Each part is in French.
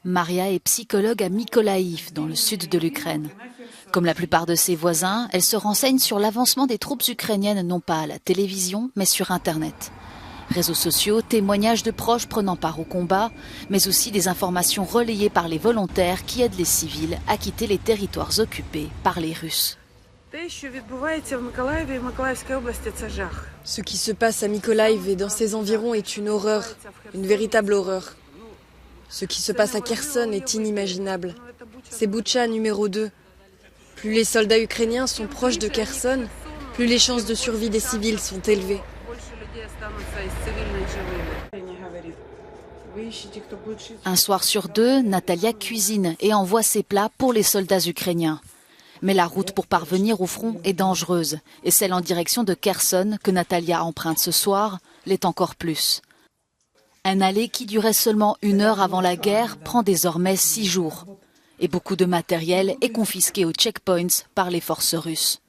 Maria est psychologue à Mykolaïv, dans le sud de l'Ukraine. Comme la plupart de ses voisins, elle se renseigne sur l'avancement des troupes ukrainiennes non pas à la télévision, mais sur Internet. Réseaux sociaux, témoignages de proches prenant part au combat, mais aussi des informations relayées par les volontaires qui aident les civils à quitter les territoires occupés par les Russes. Ce qui se passe à Mykolaïv et dans ses environs est une horreur, une véritable horreur. Ce qui se passe à Kherson est inimaginable. C'est Boutcha numéro 2. Plus les soldats ukrainiens sont proches de Kherson, plus les chances de survie des civils sont élevées. Un soir sur deux, Natalia cuisine et envoie ses plats pour les soldats ukrainiens. Mais la route pour parvenir au front est dangereuse et celle en direction de Kherson que Natalia emprunte ce soir l'est encore plus. Un aller qui durait seulement 1 heure avant la guerre prend désormais 6 jours. Et beaucoup de matériel est confisqué aux checkpoints par les forces russes.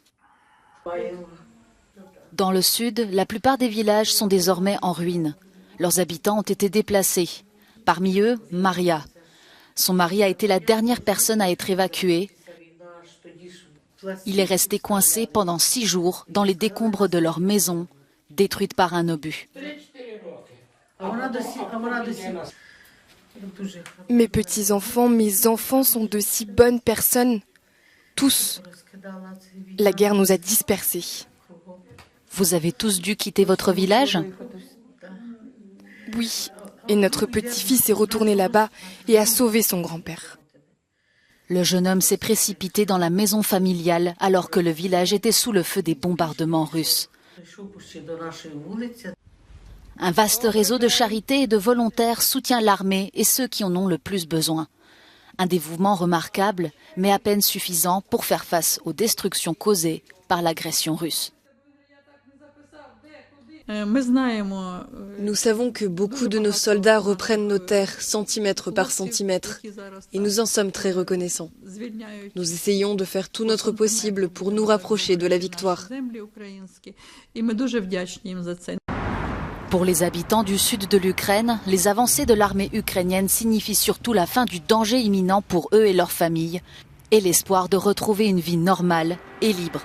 Dans le sud, la plupart des villages sont désormais en ruine. Leurs habitants ont été déplacés. Parmi eux, Maria. Son mari a été la dernière personne à être évacuée. Il est resté coincé pendant 6 jours dans les décombres de leur maison, détruite par un obus. Mes petits-enfants, mes enfants sont de si bonnes personnes. Tous. La guerre nous a dispersés. Vous avez tous dû quitter votre village ? Oui, et notre petit-fils est retourné là-bas et a sauvé son grand-père. Le jeune homme s'est précipité dans la maison familiale alors que le village était sous le feu des bombardements russes. Un vaste réseau de charité et de volontaires soutient l'armée et ceux qui en ont le plus besoin. Un dévouement remarquable, mais à peine suffisant pour faire face aux destructions causées par l'agression russe. Nous savons que beaucoup de nos soldats reprennent nos terres centimètre par centimètre et nous en sommes très reconnaissants. Nous essayons de faire tout notre possible pour nous rapprocher de la victoire. Pour les habitants du sud de l'Ukraine, les avancées de l'armée ukrainienne signifient surtout la fin du danger imminent pour eux et leurs familles et l'espoir de retrouver une vie normale et libre.